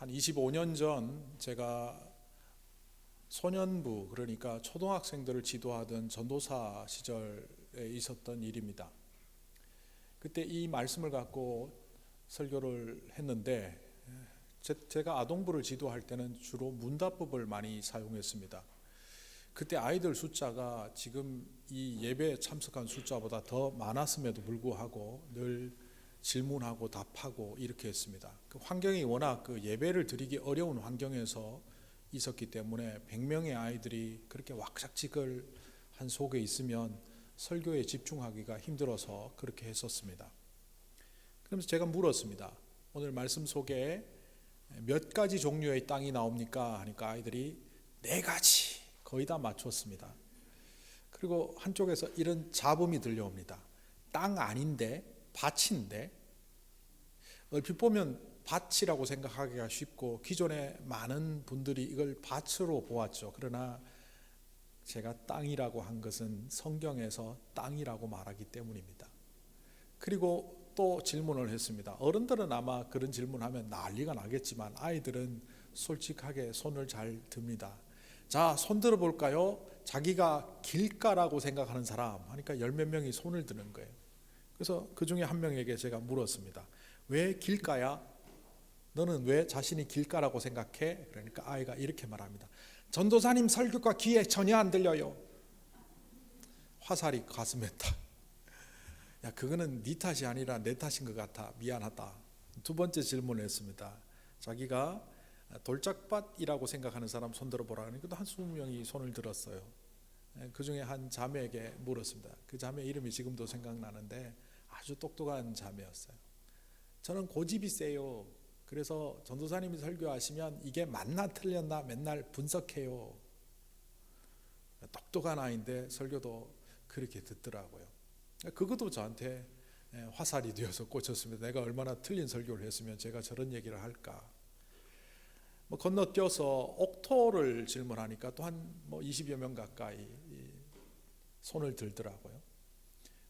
한 25년 전 제가 소년부, 그러니까 초등학생들을 지도하던 전도사 시절에 있었던 일입니다. 그때 이 말씀을 갖고 설교를 했는데, 제가 아동부를 지도할 때는 주로 문답법을 많이 사용했습니다. 그때 아이들 숫자가 지금 이 예배에 참석한 숫자보다 더 많았음에도 불구하고 늘 질문하고 답하고 이렇게 했습니다. 그 환경이 워낙 그 예배를 드리기 어려운 환경에서 있었기 때문에 100명의 아이들이 그렇게 왁작지껄한 속에 있으면 설교에 집중하기가 힘들어서 그렇게 했었습니다. 그러면서 제가 물었습니다. 오늘 말씀 속에 몇 가지 종류의 땅이 나옵니까? 하니까 아이들이 4가지 거의 다 맞췄습니다. 그리고 한쪽에서 이런 잡음이 들려옵니다. 땅 아닌데 밭인데, 얼핏 보면 밭이라고 생각하기가 쉽고 기존에 많은 분들이 이걸 밭으로 보았죠. 그러나 제가 땅이라고 한 것은 성경에서 땅이라고 말하기 때문입니다. 그리고 또 질문을 했습니다. 어른들은 아마 그런 질문하면 난리가 나겠지만 아이들은 솔직하게 손을 잘 듭니다. 자, 손 들어볼까요? 자기가 길가라고 생각하는 사람 하니까 10몇 명이 손을 드는 거예요. 그래서 그 중에 한 명에게 제가 물었습니다. 왜 길가야? 너는 왜 자신이 길가라고 생각해? 그러니까 아이가 이렇게 말합니다. 전도사님 설교가 귀에 전혀 안 들려요. 화살이 가슴에 딱. 야, 그거는 네 탓이 아니라 내 탓인 것 같아. 미안하다. 두 번째 질문을 했습니다. 자기가 돌짝밭이라고 생각하는 사람 손 들어보라. 그러니까 한 20명이 손을 들었어요. 그 중에 한 자매에게 물었습니다. 그 자매 이름이 지금도 생각나는데 아주 똑똑한 자매였어요. 저는 고집이 세요. 그래서 전도사님이 설교하시면 이게 맞나 틀렸나 맨날 분석해요. 똑똑한 아이인데 설교도 그렇게 듣더라고요. 그것도 저한테 화살이 되어서 꽂혔습니다. 내가 얼마나 틀린 설교를 했으면 제가 저런 얘기를 할까. 건너뛰어서 옥토를 질문하니까 또 한 20여 명 가까이 손을 들더라고요.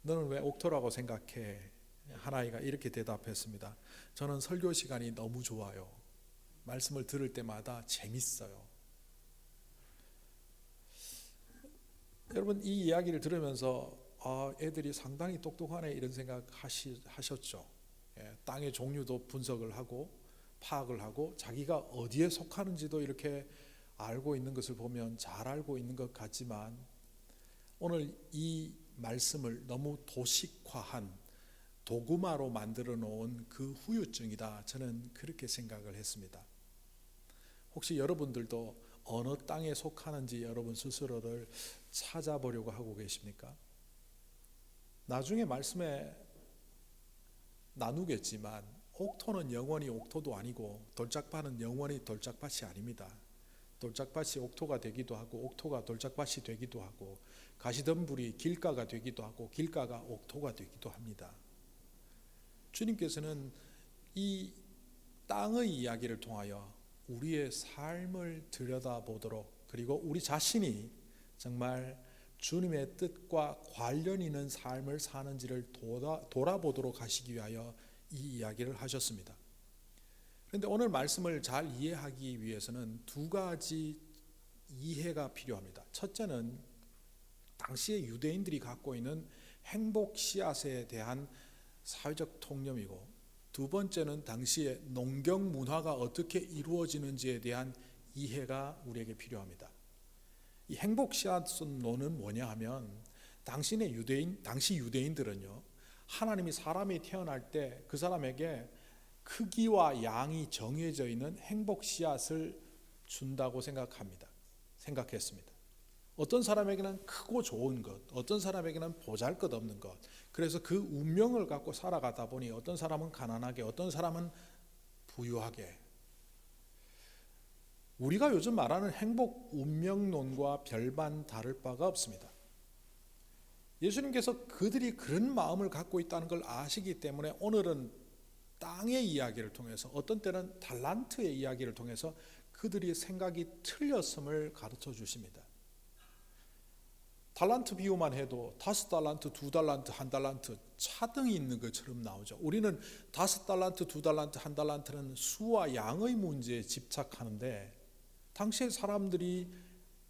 너는 왜 옥토라고 생각해? 한 아이가 이렇게 대답했습니다. 저는 설교 시간이 너무 좋아요. 말씀을 들을 때마다 재밌어요. 여러분, 이 이야기를 들으면서 애들이 상당히 똑똑하네 이런 생각 하셨죠. 땅의 종류도 분석을 하고 파악을 하고 자기가 어디에 속하는지도 이렇게 알고 있는 것을 보면 잘 알고 있는 것 같지만, 오늘 이 말씀을 너무 도식화한 도구마로 만들어 놓은 그 후유증이다, 저는 그렇게 생각을 했습니다. 혹시 여러분들도 어느 땅에 속하는지 여러분 스스로를 찾아보려고 하고 계십니까? 나중에 말씀에 나누겠지만 옥토는 영원히 옥토도 아니고 돌짝밭은 영원히 돌짝밭이 아닙니다. 돌짝밭이 옥토가 되기도 하고 옥토가 돌짝밭이 되기도 하고 가시덤불이 길가가 되기도 하고 길가가 옥토가 되기도 합니다. 주님께서는 이 땅의 이야기를 통하여 우리의 삶을 들여다보도록, 그리고 우리 자신이 정말 주님의 뜻과 관련 있는 삶을 사는지를 돌아보도록 하시기 위하여 이 이야기를 하셨습니다. 그런데 오늘 말씀을 잘 이해하기 위해서는 2가지 이해가 필요합니다. 첫째는 당시의 유대인들이 갖고 있는 행복 씨앗에 대한 사회적 통념이고, 두 번째는 당시의 농경 문화가 어떻게 이루어지는지에 대한 이해가 우리에게 필요합니다. 이 행복 씨앗론은 뭐냐 하면, 당시 유대인들은요, 하나님이 사람이 태어날 때 그 사람에게 크기와 양이 정해져 있는 행복 씨앗을 준다고 생각했습니다. 어떤 사람에게는 크고 좋은 것, 어떤 사람에게는 보잘것없는 것, 그래서 그 운명을 갖고 살아가다 보니 어떤 사람은 가난하게, 어떤 사람은 부유하게. 우리가 요즘 말하는 행복 운명론과 별반 다를 바가 없습니다. 예수님께서 그들이 그런 마음을 갖고 있다는 걸 아시기 때문에 오늘은 땅의 이야기를 통해서, 어떤 때는 달란트의 이야기를 통해서 그들이 생각이 틀렸음을 가르쳐 주십니다. 달란트 비유만 해도 5달란트, 2달란트, 1달란트 차등이 있는 것처럼 나오죠. 우리는 5달란트, 2달란트, 1달란트는 수와 양의 문제에 집착하는데 당시의 사람들이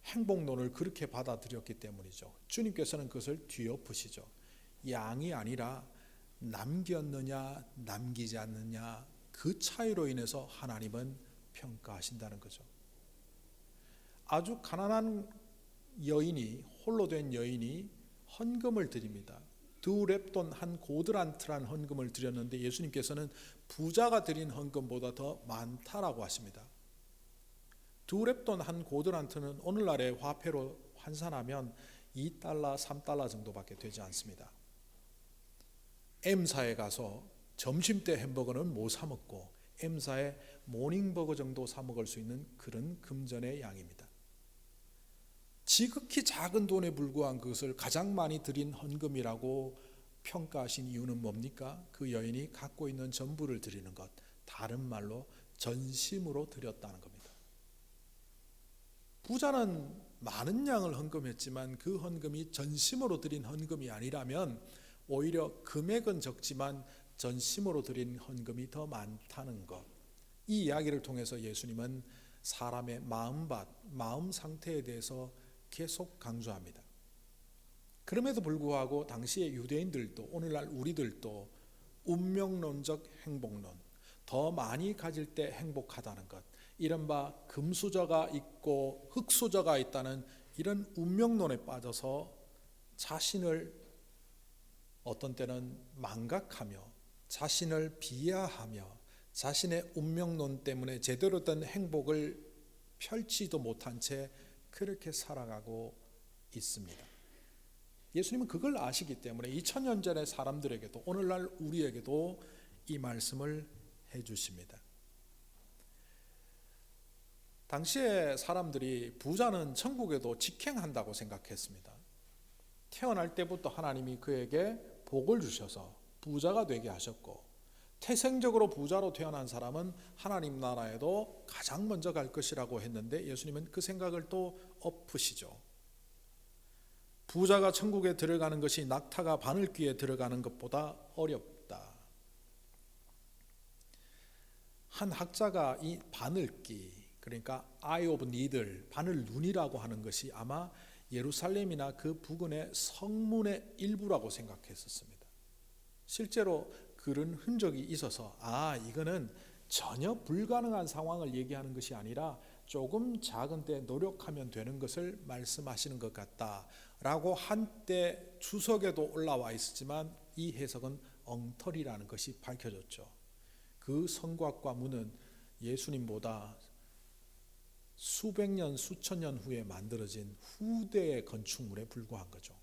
행복론을 그렇게 받아들였기 때문이죠. 주님께서는 그것을 뒤엎으시죠. 양이 아니라 남겼느냐 남기지 않느냐 그 차이로 인해서 하나님은 평가하신다는 거죠. 아주 가난한 여인이, 홀로 된 여인이 헌금을 드립니다. 2렙돈 한 고드란트란 헌금을 드렸는데 예수님께서는 부자가 드린 헌금보다 더 많다라고 하십니다. 2렙돈 한 고드란트는 오늘날의 화폐로 환산하면 2달러, 3달러 정도밖에 되지 않습니다. M사에 가서 점심때 햄버거는 못 사 먹고 M사에 모닝버거 정도 사 먹을 수 있는 그런 금전의 양입니다. 지극히 작은 돈에 불과한 그것을 가장 많이 드린 헌금이라고 평가하신 이유는 뭡니까? 그 여인이 갖고 있는 전부를 드리는 것, 다른 말로 전심으로 드렸다는 겁니다. 부자는 많은 양을 헌금했지만 그 헌금이 전심으로 드린 헌금이 아니라면 오히려 금액은 적지만 전심으로 드린 헌금이 더 많다는 것. 이 이야기를 통해서 예수님은 사람의 마음 상태에 대해서 계속 강조합니다. 그럼에도 불구하고 당시의 유대인들도 오늘날 우리들도 운명론적 행복론, 더 많이 가질 때 행복하다는 것, 이른바 금수저가 있고 흙수저가 있다는 이런 운명론에 빠져서 자신을 어떤 때는 망각하며 자신을 비하하며 자신의 운명론 때문에 제대로 된 행복을 펼치지도 못한 채 그렇게 살아가고 있습니다. 예수님은 그걸 아시기 때문에 2000년 전의 사람들에게도 오늘날 우리에게도 이 말씀을 해주십니다. 당시에 사람들이 부자는 천국에도 직행한다고 생각했습니다. 태어날 때부터 하나님이 그에게 복을 주셔서 부자가 되게 하셨고 태생적으로 부자로 태어난 사람은 하나님 나라에도 가장 먼저 갈 것이라고 했는데 예수님은 그 생각을 또 엎으시죠. 부자가 천국에 들어가는 것이 낙타가 바늘귀에 들어가는 것보다 어렵다. 한 학자가 이 바늘귀, 그러니까 eye of needle, 바늘 눈이라고 하는 것이 아마 예루살렘이나 그 부근의 성문의 일부라고 생각했었습니다. 실제로 그런 흔적이 있어서 이거는 전혀 불가능한 상황을 얘기하는 것이 아니라 조금 작은 때 노력하면 되는 것을 말씀하시는 것 같다라고 한때 주석에도 올라와 있었지만 이 해석은 엉터리라는 것이 밝혀졌죠. 그 성곽과 문은 예수님보다 수백 년, 수천 년 후에 만들어진 후대의 건축물에 불과한 거죠.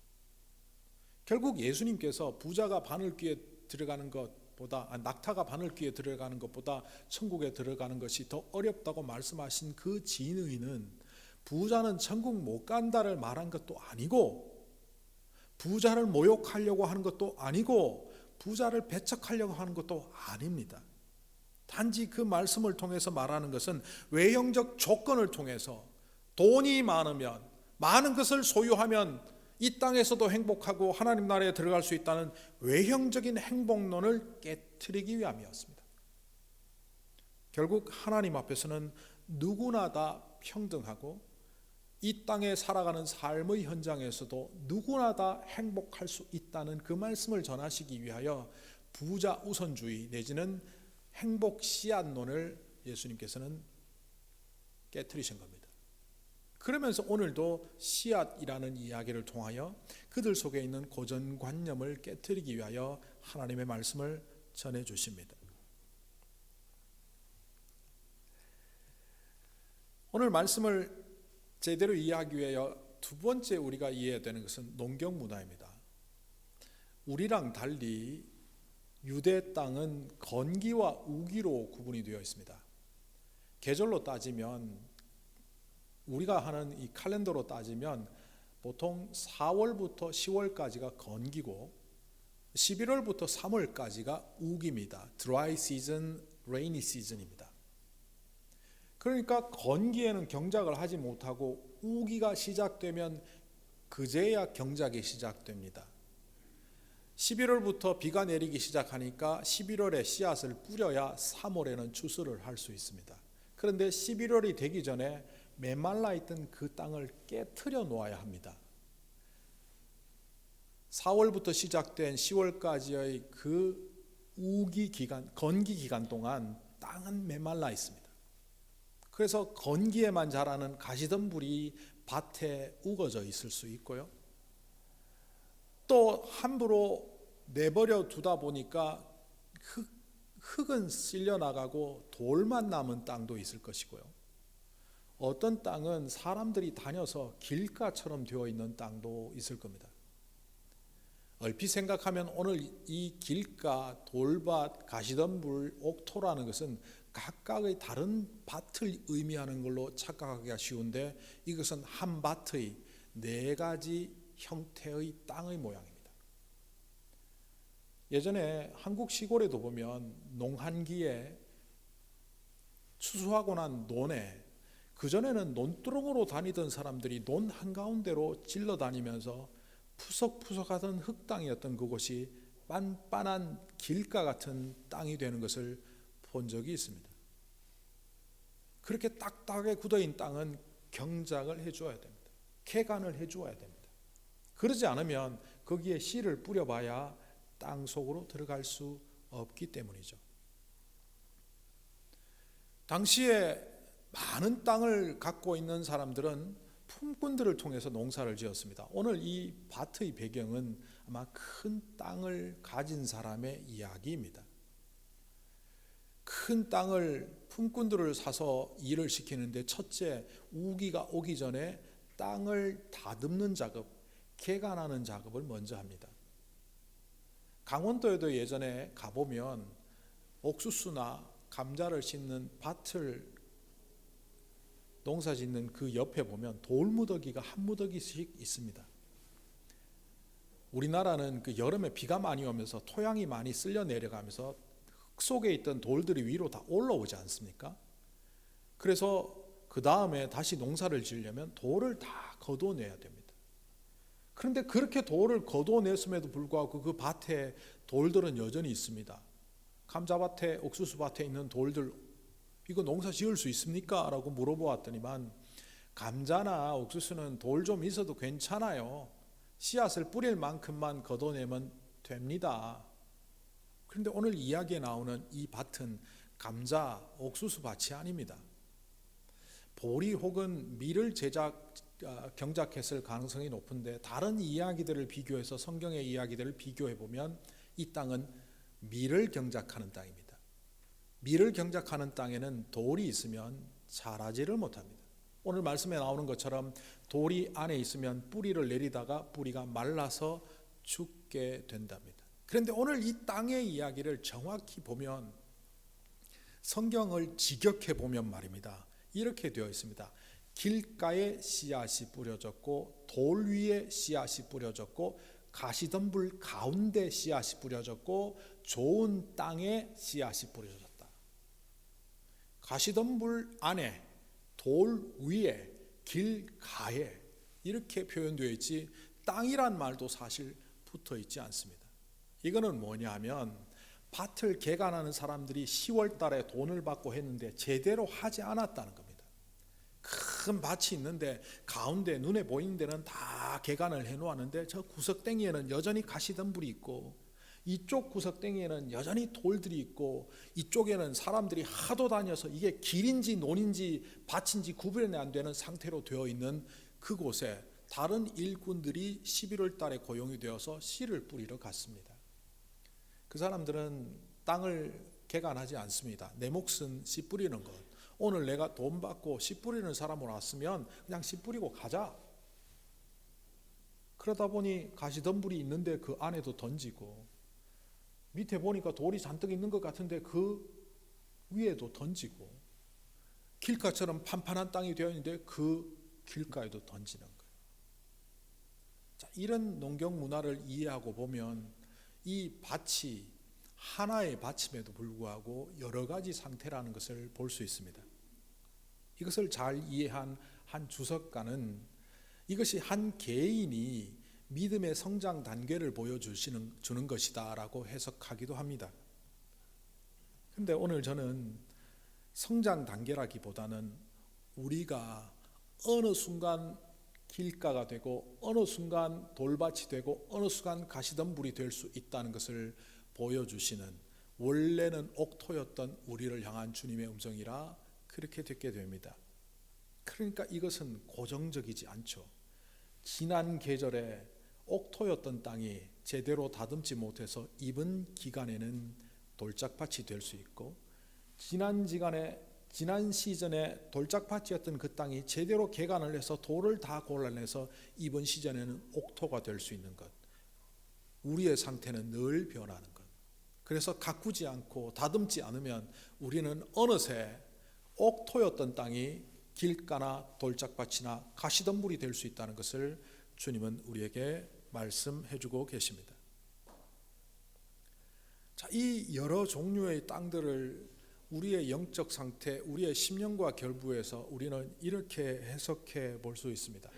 결국 예수님께서 부자가 바늘귀에 들어가는 것보다 낙타가 바늘귀에 들어가는 것보다 천국에 들어가는 것이 더 어렵다고 말씀하신 그 진의는 부자는 천국 못 간다를 말한 것도 아니고 부자를 모욕하려고 하는 것도 아니고 부자를 배척하려고 하는 것도 아닙니다. 단지 그 말씀을 통해서 말하는 것은 외형적 조건을 통해서 돈이 많으면 많은 것을 소유하면 이 땅에서도 행복하고 하나님 나라에 들어갈 수 있다는 외형적인 행복론을 깨트리기 위함이었습니다. 결국 하나님 앞에서는 누구나 다 평등하고 이 땅에 살아가는 삶의 현장에서도 누구나 다 행복할 수 있다는 그 말씀을 전하시기 위하여 부자 우선주의 내지는 행복 씨앗론을 예수님께서는 깨트리신 겁니다. 그러면서 오늘도 씨앗이라는 이야기를 통하여 그들 속에 있는 고정관념을 깨트리기 위하여 하나님의 말씀을 전해주십니다. 오늘 말씀을 제대로 이해하기 위하여 두 번째 우리가 이해해야 되는 것은 농경문화입니다. 우리랑 달리 유대 땅은 건기와 우기로 구분이 되어 있습니다. 계절로 따지면 우리가 하는 이 칼렌더로 따지면 보통 4월부터 10월까지가 건기고 11월부터 3월까지가 우기입니다. Dry season, rainy season입니다. 그러니까 건기에는 경작을 하지 못하고 우기가 시작되면 그제야 경작이 시작됩니다. 11월부터 비가 내리기 시작하니까 11월에 씨앗을 뿌려야 3월에는 추수를 할 수 있습니다. 그런데 11월이 되기 전에 메말라 있던 그 땅을 깨트려 놓아야 합니다. 4월부터 시작된 10월까지의 그 우기 기간, 건기 기간 동안 땅은 메말라 있습니다. 그래서 건기에만 자라는 가시덤불이 밭에 우거져 있을 수 있고요. 또 함부로 내버려 두다 보니까 흙은 쓸려 나가고 돌만 남은 땅도 있을 것이고요. 어떤 땅은 사람들이 다녀서 길가처럼 되어 있는 땅도 있을 겁니다. 얼핏 생각하면 오늘 이 길가, 돌밭, 가시덤불, 옥토라는 것은 각각의 다른 밭을 의미하는 걸로 착각하기가 쉬운데 이것은 한 밭의 4가지 형태의 땅의 모양입니다. 예전에 한국 시골에도 보면 농한기에 추수하고 난 논에, 그전에는 논두렁으로 다니던 사람들이 논 한가운데로 질러 다니면서 푸석푸석하던 흙땅이었던 그곳이 빤빤한 길가 같은 땅이 되는 것을 본 적이 있습니다. 그렇게 딱딱하게 굳어있는 땅은 경작을 해주어야 됩니다. 개간을 해주어야 됩니다. 그러지 않으면 거기에 씨를 뿌려봐야 땅 속으로 들어갈 수 없기 때문이죠. 당시에 많은 땅을 갖고 있는 사람들은 품꾼들을 통해서 농사를 지었습니다. 오늘 이 밭의 배경은 아마 큰 땅을 가진 사람의 이야기입니다. 큰 땅을 품꾼들을 사서 일을 시키는데 첫째, 우기가 오기 전에 땅을 다듬는 작업, 개간하는 작업을 먼저 합니다. 강원도에도 예전에 가보면 옥수수나 감자를 심는 밭을 농사 짓는 그 옆에 보면 돌무더기가 한 무더기씩 있습니다. 우리나라는 그 여름에 비가 많이 오면서 토양이 많이 쓸려 내려가면서 흙 속에 있던 돌들이 위로 다 올라오지 않습니까? 그래서 그 다음에 다시 농사를 지으려면 돌을 다 거둬내야 됩니다. 그런데 그렇게 돌을 거둬냈음에도 불구하고 그 밭에 돌들은 여전히 있습니다. 감자밭에, 옥수수밭에 있는 돌들, 이거 농사 지을 수 있습니까? 라고 물어보았더니만 감자나 옥수수는 돌 좀 있어도 괜찮아요. 씨앗을 뿌릴 만큼만 걷어내면 됩니다. 그런데 오늘 이야기에 나오는 이 밭은 감자, 옥수수 밭이 아닙니다. 보리 혹은 밀을 경작했을 가능성이 높은데 다른 이야기들을 비교해서 성경의 이야기들을 비교해 보면 이 땅은 밀을 경작하는 땅입니다. 밀을 경작하는 땅에는 돌이 있으면 자라지를 못합니다. 오늘 말씀에 나오는 것처럼 돌이 안에 있으면 뿌리를 내리다가 뿌리가 말라서 죽게 된답니다. 그런데 오늘 이 땅의 이야기를 정확히 보면, 성경을 직역해 보면 말입니다, 이렇게 되어 있습니다. 길가에 씨앗이 뿌려졌고 돌 위에 씨앗이 뿌려졌고 가시덤불 가운데 씨앗이 뿌려졌고 좋은 땅에 씨앗이 뿌려졌다. 가시덤불 안에, 돌 위에, 길가에 이렇게 표현되어 있지 땅이란 말도 사실 붙어 있지 않습니다. 이거는 뭐냐면 밭을 개간하는 사람들이 10월 달에 돈을 받고 했는데 제대로 하지 않았다는 겁니다. 큰 밭이 있는데 가운데 눈에 보이는 데는 다 개간을 해놓았는데 저 구석땡이에는 여전히 가시덤불이 있고 이쪽 구석땡이에는 여전히 돌들이 있고 이쪽에는 사람들이 하도 다녀서 이게 길인지 논인지 밭인지 구분이 안 되는 상태로 되어 있는 그곳에 다른 일꾼들이 11월 달에 고용이 되어서 씨를 뿌리러 갔습니다. 그 사람들은 땅을 개간하지 않습니다. 내 몫은 씨 뿌리는 것. 오늘 내가 돈 받고 씨 뿌리는 사람으로 왔으면 그냥 씨 뿌리고 가자. 그러다 보니 가시덤불이 있는데 그 안에도 던지고 밑에 보니까 돌이 잔뜩 있는 것 같은데 그 위에도 던지고 길가처럼 판판한 땅이 되어 있는데 그 길가에도 던지는 거예요. 자, 이런 농경 문화를 이해하고 보면 이 밭이 하나의 밭임에도 불구하고 여러 가지 상태라는 것을 볼 수 있습니다. 이것을 잘 이해한 한 주석가는 이것이 한 개인이 믿음의 성장 단계를 주는 것이다라고 해석하기도 합니다. 근데 오늘 저는 성장 단계라기보다는 우리가 어느 순간 길가가 되고 어느 순간 돌밭이 되고 어느 순간 가시덤불이 될 수 있다는 것을 보여주시는, 원래는 옥토였던 우리를 향한 주님의 음성이라 그렇게 듣게 됩니다. 그러니까 이것은 고정적이지 않죠. 지난 계절에 옥토였던 땅이 제대로 다듬지 못해서 입은 기간에는 돌짝밭이 될 수 있고, 지난 시즌에 돌짝밭이었던 그 땅이 제대로 개간을 해서 돌을 다 골라내서 이번 시즌에는 옥토가 될 수 있는 것, 우리의 상태는 늘 변하는 것. 그래서 가꾸지 않고 다듬지 않으면 우리는 어느새 옥토였던 땅이 길가나 돌짝밭이나 가시덤불이 될 수 있다는 것을 주님은 우리에게 말씀해 주고 계십니다. 자, 이 여러 종류의 땅들을 우리의 영적 상태, 우리의 심령과 결부해서 우리는 이렇게 해석해 볼 수 있습니다.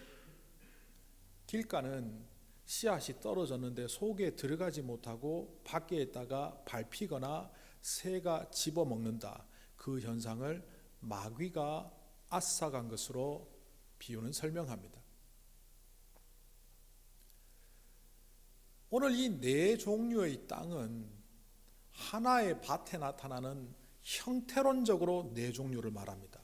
길가는 씨앗이 떨어졌는데 속에 들어가지 못하고 밖에 있다가 밟히거나 새가 집어먹는다. 그 현상을 마귀가 앗아간 것으로 비유는 설명합니다. 오늘 이 네 종류의 땅은 하나의 밭에 나타나는 형태론적으로 네 종류를 말합니다.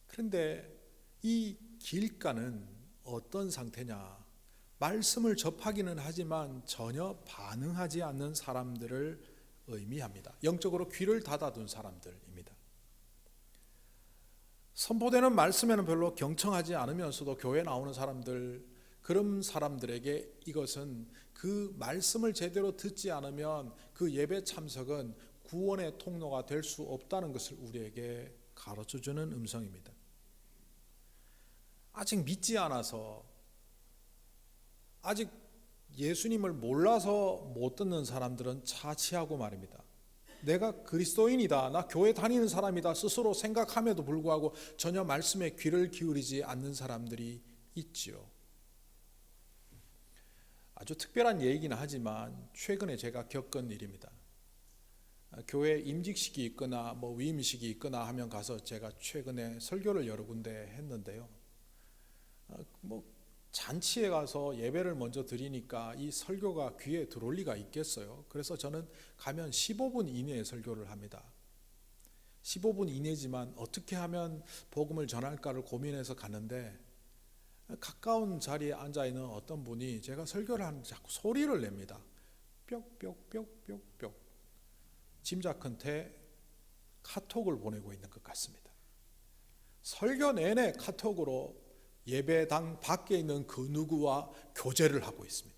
그런데 이 길가는 어떤 상태냐? 말씀을 접하기는 하지만 전혀 반응하지 않는 사람들을 의미합니다. 영적으로 귀를 닫아둔 사람들입니다. 선포되는 말씀에는 별로 경청하지 않으면서도 교회에 나오는 사람들, 그런 사람들에게 이것은 그 말씀을 제대로 듣지 않으면 그 예배 참석은 구원의 통로가 될 수 없다는 것을 우리에게 가르쳐주는 음성입니다. 아직 믿지 않아서, 아직 예수님을 몰라서 못 듣는 사람들은 차치하고 말입니다. 내가 그리스도인이다, 나 교회 다니는 사람이다 스스로 생각함에도 불구하고 전혀 말씀에 귀를 기울이지 않는 사람들이 있지요. 아주 특별한 얘기긴 하지만 최근에 제가 겪은 일입니다. 교회 임직식이 있거나 위임식이 있거나 하면 가서 제가 최근에 설교를 여러 군데 했는데요. 잔치에 가서 예배를 먼저 드리니까 이 설교가 귀에 들어올 리가 있겠어요. 그래서 저는 가면 15분 이내에 설교를 합니다. 15분 이내지만 어떻게 하면 복음을 전할까를 고민해서 갔는데, 가까운 자리에 앉아있는 어떤 분이 제가 설교를 하는데 자꾸 소리를 냅니다. 뾱뾱뾱뾱뾱. 짐작컨대 카톡을 보내고 있는 것 같습니다. 설교 내내 카톡으로 예배당 밖에 있는 그 누구와 교제를 하고 있습니다.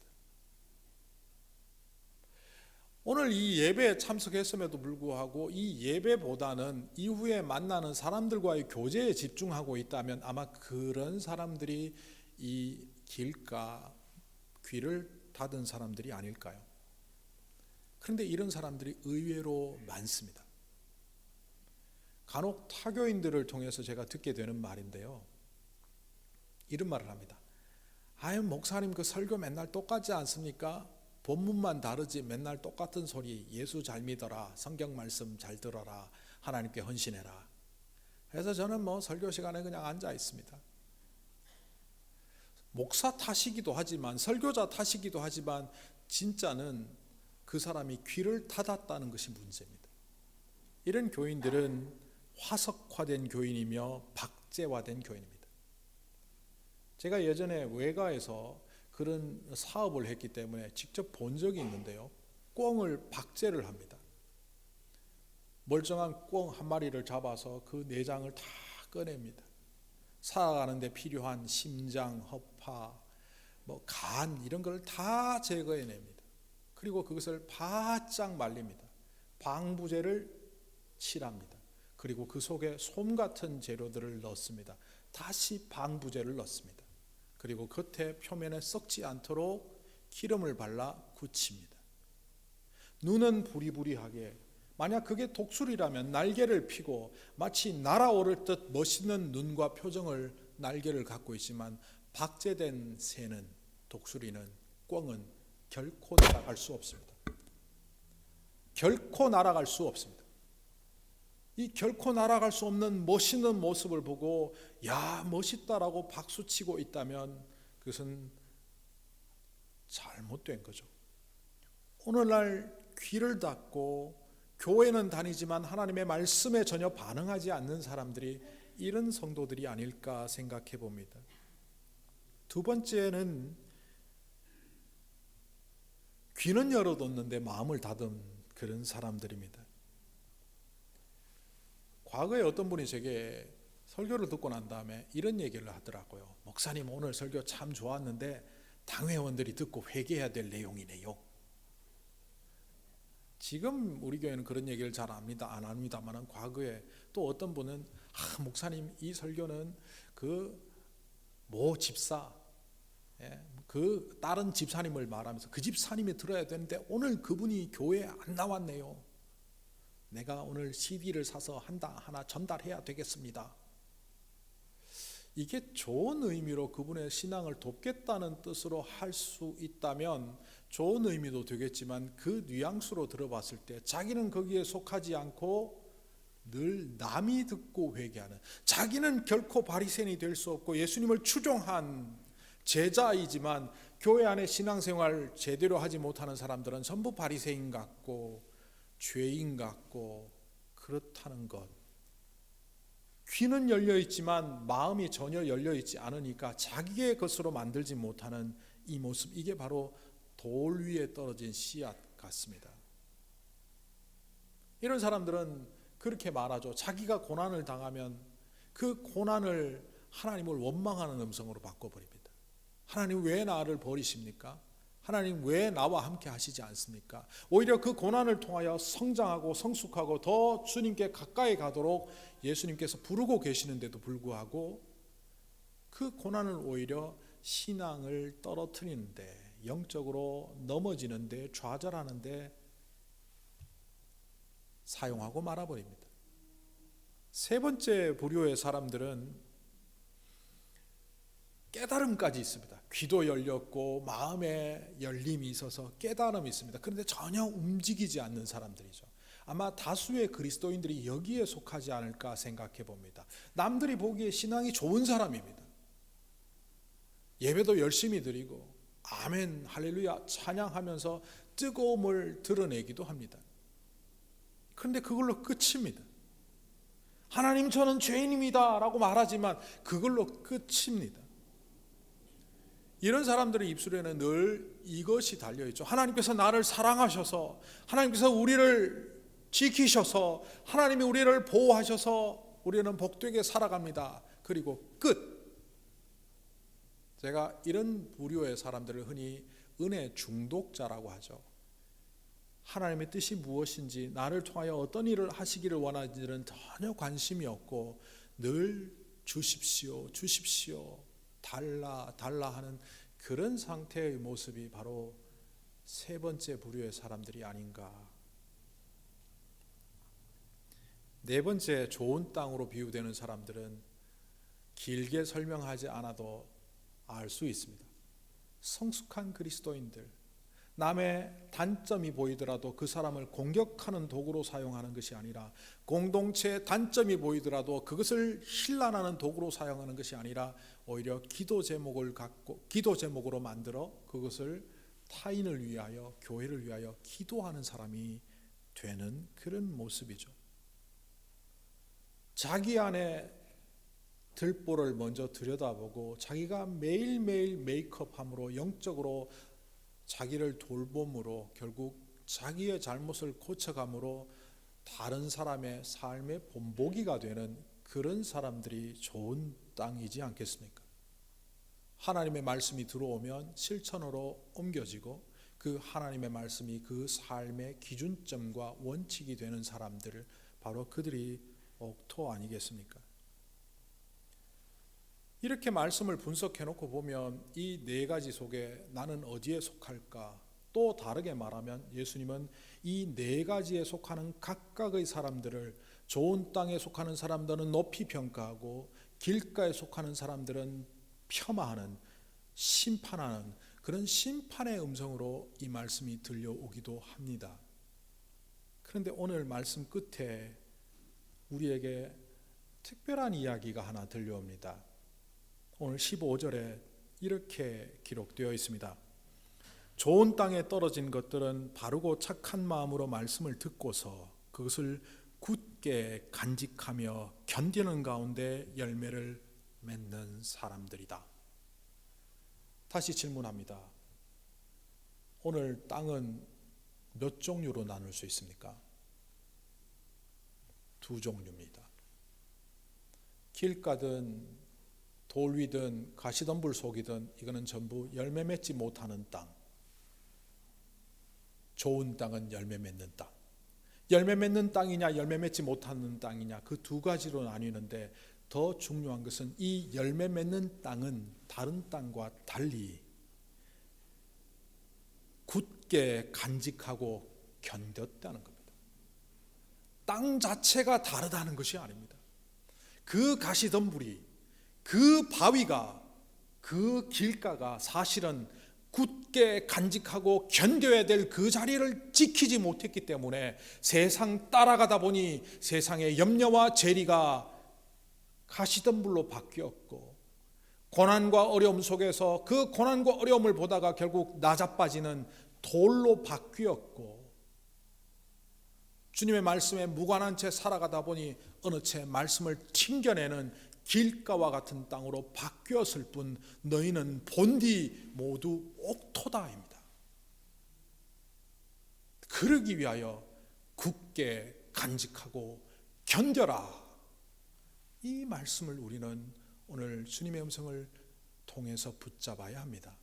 오늘 이 예배에 참석했음에도 불구하고 이 예배보다는 이후에 만나는 사람들과의 교제에 집중하고 있다면 아마 그런 사람들이 이 길가 귀를 닫은 사람들이 아닐까요? 그런데 이런 사람들이 의외로 많습니다. 간혹 타교인들을 통해서 제가 듣게 되는 말인데요, 이런 말을 합니다. 아유, 목사님 그 설교 맨날 똑같지 않습니까? 본문만 다르지 맨날 똑같은 소리, 예수 잘 믿어라, 성경 말씀 잘 들어라, 하나님께 헌신해라. 그래서 저는 설교 시간에 그냥 앉아 있습니다. 목사 탓이기도 하지만, 설교자 탓이기도 하지만, 진짜는 그 사람이 귀를 닫았다는 것이 문제입니다. 이런 교인들은 화석화된 교인이며 박제화된 교인입니다. 제가 예전에 외가에서 그런 사업을 했기 때문에 직접 본 적이 있는데요, 꿩을 박제를 합니다. 멀쩡한 꿩 한 마리를 잡아서 그 내장을 다 꺼냅니다. 살아가는 데 필요한 심장, 허파, 간 이런 걸 다 제거해냅니다. 그리고 그것을 바짝 말립니다. 방부제를 칠합니다. 그리고 그 속에 솜 같은 재료들을 넣습니다. 다시 방부제를 넣습니다. 그리고 겉에 표면에 썩지 않도록 기름을 발라 굳힙니다. 눈은 부리부리하게, 만약 그게 독수리라면 날개를 펴고 마치 날아오를 듯 멋있는 눈과 표정을, 날개를 갖고 있지만 박제된 새는, 독수리는, 꿩은 결코 날아갈 수 없습니다. 결코 날아갈 수 없습니다. 이 결코 날아갈 수 없는 멋있는 모습을 보고 야 멋있다라고 박수치고 있다면 그것은 잘못된 거죠. 오늘날 귀를 닫고 교회는 다니지만 하나님의 말씀에 전혀 반응하지 않는 사람들이 이런 성도들이 아닐까 생각해 봅니다. 두 번째는 귀는 열어뒀는데 마음을 닫은 그런 사람들입니다. 과거에 어떤 분이 제게 설교를 듣고 난 다음에 이런 얘기를 하더라고요. 목사님 오늘 설교 참 좋았는데 당회원들이 듣고 회개해야 될 내용이네요. 지금 우리 교회는 그런 얘기를 잘 안 합니다만 과거에 또 어떤 분은 목사님 이 설교는 그 모 집사 그 다른 집사님을 말하면서 그 집사님이 들어야 되는데 오늘 그분이 교회에 안 나왔네요. 내가 오늘 CD를 사서 하나 전달해야 되겠습니다. 이게 좋은 의미로 그분의 신앙을 돕겠다는 뜻으로 할 수 있다면 좋은 의미도 되겠지만 그 뉘앙스로 들어봤을 때 자기는 거기에 속하지 않고 늘 남이 듣고 회개하는, 자기는 결코 바리새인이 될 수 없고 예수님을 추종한 제자이지만 교회 안에 신앙생활 제대로 하지 못하는 사람들은 전부 바리새인 같고 죄인 같고 그렇다는 것. 귀는 열려있지만 마음이 전혀 열려있지 않으니까 자기의 것으로 만들지 못하는 이 모습, 이게 바로 돌 위에 떨어진 씨앗 같습니다. 이런 사람들은 그렇게 말하죠. 자기가 고난을 당하면 그 고난을 하나님을 원망하는 음성으로 바꿔버립니다. 하나님 왜 나를 버리십니까? 하나님 왜 나와 함께 하시지 않습니까? 오히려 그 고난을 통하여 성장하고 성숙하고 더 주님께 가까이 가도록 예수님께서 부르고 계시는데도 불구하고 그 고난을 오히려 신앙을 떨어뜨리는데, 영적으로 넘어지는데, 좌절하는데 사용하고 말아버립니다. 세 번째 부류의 사람들은 깨달음까지 있습니다. 귀도 열렸고 마음에 열림이 있어서 깨달음이 있습니다. 그런데 전혀 움직이지 않는 사람들이죠. 아마 다수의 그리스도인들이 여기에 속하지 않을까 생각해 봅니다. 남들이 보기에 신앙이 좋은 사람입니다. 예배도 열심히 드리고 아멘 할렐루야 찬양하면서 뜨거움을 드러내기도 합니다. 그런데 그걸로 끝입니다. 하나님 저는 죄인입니다 라고 말하지만 그걸로 끝입니다. 이런 사람들의 입술에는 늘 이것이 달려있죠. 하나님께서 나를 사랑하셔서, 하나님께서 우리를 지키셔서, 하나님이 우리를 보호하셔서 우리는 복되게 살아갑니다. 그리고 끝. 제가 이런 부류의 사람들을 흔히 은혜 중독자라고 하죠. 하나님의 뜻이 무엇인지, 나를 통하여 어떤 일을 하시기를 원하는지는 전혀 관심이 없고 늘 주십시오 주십시오 달라 달라 하는 그런 상태의 모습이 바로 세 번째 부류의 사람들이 아닌가. 네 번째, 좋은 땅으로 비유되는 사람들은 길게 설명하지 않아도 알 수 있습니다. 성숙한 그리스도인들, 남의 단점이 보이더라도 그 사람을 공격하는 도구로 사용하는 것이 아니라, 공동체의 단점이 보이더라도 그것을 힐난하는 도구로 사용하는 것이 아니라 오히려 기도 제목으로 만들어 그것을 타인을 위하여, 교회를 위하여 기도하는 사람이 되는 그런 모습이죠. 자기 안에 들보를 먼저 들여다보고 자기가 매일매일 메이크업함으로 영적으로 자기를 돌봄으로 결국 자기의 잘못을 고쳐감으로 다른 사람의 삶의 본보기가 되는 그런 사람들이 좋은 땅이지 않겠습니까? 하나님의 말씀이 들어오면 실천으로 옮겨지고 그 하나님의 말씀이 그 삶의 기준점과 원칙이 되는 사람들, 바로 그들이 옥토 아니겠습니까? 이렇게 말씀을 분석해 놓고 보면 이 네 가지 속에 나는 어디에 속할까? 또 다르게 말하면 예수님은 이 네 가지에 속하는 각각의 사람들을, 좋은 땅에 속하는 사람들은 높이 평가하고 길가에 속하는 사람들은 폄하하는 심판하는 그런 심판의 음성으로 이 말씀이 들려오기도 합니다. 그런데 오늘 말씀 끝에 우리에게 특별한 이야기가 하나 들려옵니다. 오늘 15절에 이렇게 기록되어 있습니다. 좋은 땅에 떨어진 것들은 바르고 착한 마음으로 말씀을 듣고서 그것을 굳게 간직하며 견디는 가운데 열매를 맺는 사람들이다. 다시 질문합니다. 오늘 땅은 몇 종류로 나눌 수 있습니까? 두 종류입니다. 길가든 돌 위든 가시덤불 속이든 이거는 전부 열매 맺지 못하는 땅. 좋은 땅은 열매 맺는 땅. 열매 맺는 땅이냐 열매 맺지 못하는 땅이냐 그 두 가지로 나뉘는데 더 중요한 것은 이 열매 맺는 땅은 다른 땅과 달리 굳게 간직하고 견뎠다는 겁니다. 땅 자체가 다르다는 것이 아닙니다. 그 가시덤불이, 그 바위가, 그 길가가 사실은 굳게 간직하고 견뎌야 될 그 자리를 지키지 못했기 때문에 세상 따라가다 보니 세상의 염려와 재리가 가시덤불로 바뀌었고, 고난과 어려움 속에서 그 고난과 어려움을 보다가 결국 나자빠지는 돌로 바뀌었고, 주님의 말씀에 무관한 채 살아가다 보니 어느 채 말씀을 튕겨내는 길가와 같은 땅으로 바뀌었을 뿐 너희는 본디 모두 옥토다입니다. 그러기 위하여 굳게 간직하고 견뎌라. 이 말씀을 우리는 오늘 주님의 음성을 통해서 붙잡아야 합니다.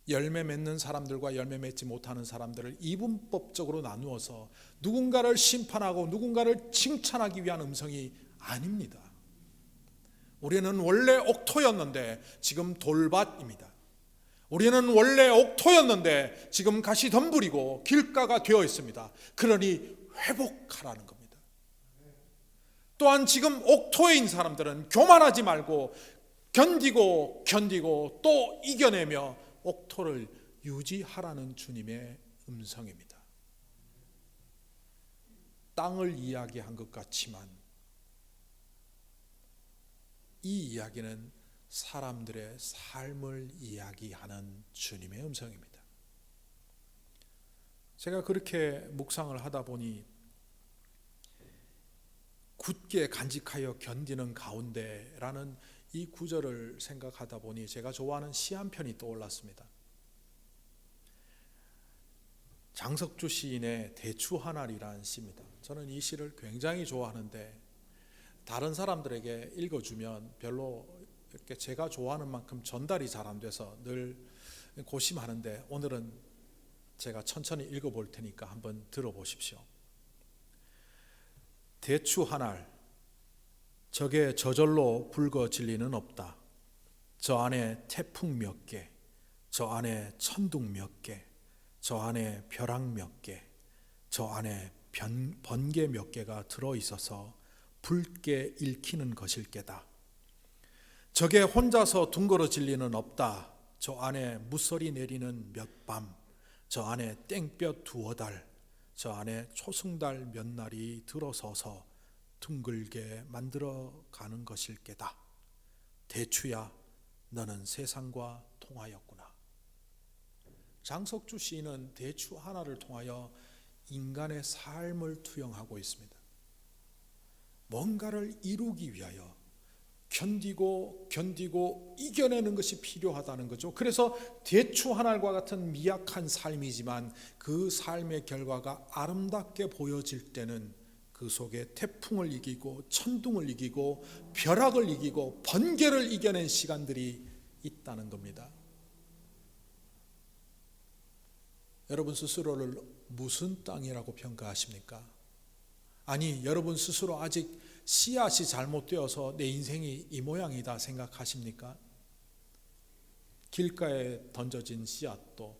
열매 맺는 사람들과 열매 맺지 못하는 사람들을 이분법적으로 나누어서 누군가를 심판하고 누군가를 칭찬하기 위한 음성이 아닙니다. 우리는 원래 옥토였는데 지금 돌밭입니다. 우리는 원래 옥토였는데 지금 가시덤불이고 길가가 되어 있습니다. 그러니 회복하라는 겁니다. 또한 지금 옥토인 사람들은 교만하지 말고 견디고 또 이겨내며 옥토를 유지하라는 주님의 음성입니다. 땅을 이야기한 것 같지만 이 이야기는 사람들의 삶을 이야기하는 주님의 음성입니다. 제가 그렇게 묵상을 하다 보니 굳게 간직하여 견디는 가운데라는 이 구절을 생각하다 보니 제가 좋아하는 시 한 편이 떠올랐습니다. 장석주 시인의 대추하날이라는 시입니다. 저는 이 시를 굉장히 좋아하는데 다른 사람들에게 읽어주면 별로 이렇게 제가 좋아하는 만큼 전달이 잘 안 돼서 늘 고심하는데 오늘은 제가 천천히 읽어볼 테니까 한번 들어보십시오. 대추하날 적에 저절로 붉어질 리는 없다. 저 안에 태풍 몇 개, 저 안에 천둥 몇 개, 저 안에 벼락 몇 개, 저 안에 번개 몇 개가 들어있어서 붉게 읽히는 것일 게다. 적에 혼자서 둥그러질 리는 없다. 저 안에 무서리 내리는 몇 밤, 저 안에 땡볕 두어 달, 저 안에 초승달 몇 날이 들어서서 둥글게 만들어가는 것일 게다. 대추야, 너는 세상과 통하였구나. 장석주 시인은 대추 하나를 통하여 인간의 삶을 투영하고 있습니다. 뭔가를 이루기 위하여 견디고 이겨내는 것이 필요하다는 거죠. 그래서 대추 하나과 같은 미약한 삶이지만 그 삶의 결과가 아름답게 보여질 때는 그 속에 태풍을 이기고 천둥을 이기고 벼락을 이기고 번개를 이겨낸 시간들이 있다는 겁니다. 여러분 스스로를 무슨 땅이라고 평가하십니까? 아니, 여러분 스스로 아직 씨앗이 잘못되어서 내 인생이 이 모양이다 생각하십니까? 길가에 던져진 씨앗도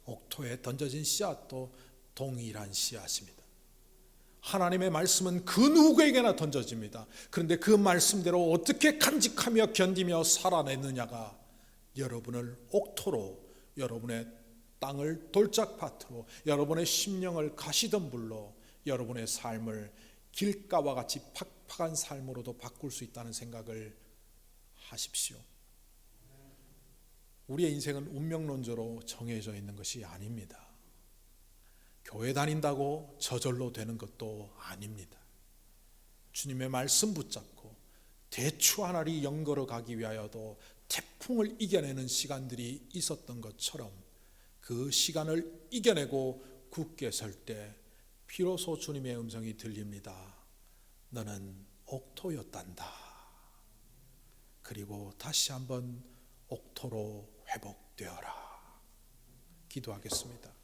옥토에 던져진 씨앗도 동일한 씨앗입니다. 하나님의 말씀은 그 누구에게나 던져집니다. 그런데 그 말씀대로 어떻게 간직하며 견디며 살아내느냐가 여러분을 옥토로, 여러분의 땅을 돌짝밭으로, 여러분의 심령을 가시덤불로, 여러분의 삶을 길가와 같이 팍팍한 삶으로도 바꿀 수 있다는 생각을 하십시오. 우리의 인생은 운명론적으로 정해져 있는 것이 아닙니다. 교회 다닌다고 저절로 되는 것도 아닙니다. 주님의 말씀 붙잡고 대추 하나리 연걸어 가기 위하여도 태풍을 이겨내는 시간들이 있었던 것처럼 그 시간을 이겨내고 굳게 설 때 비로소 주님의 음성이 들립니다. 너는 옥토였단다. 그리고 다시 한번 옥토로 회복되어라. 기도하겠습니다.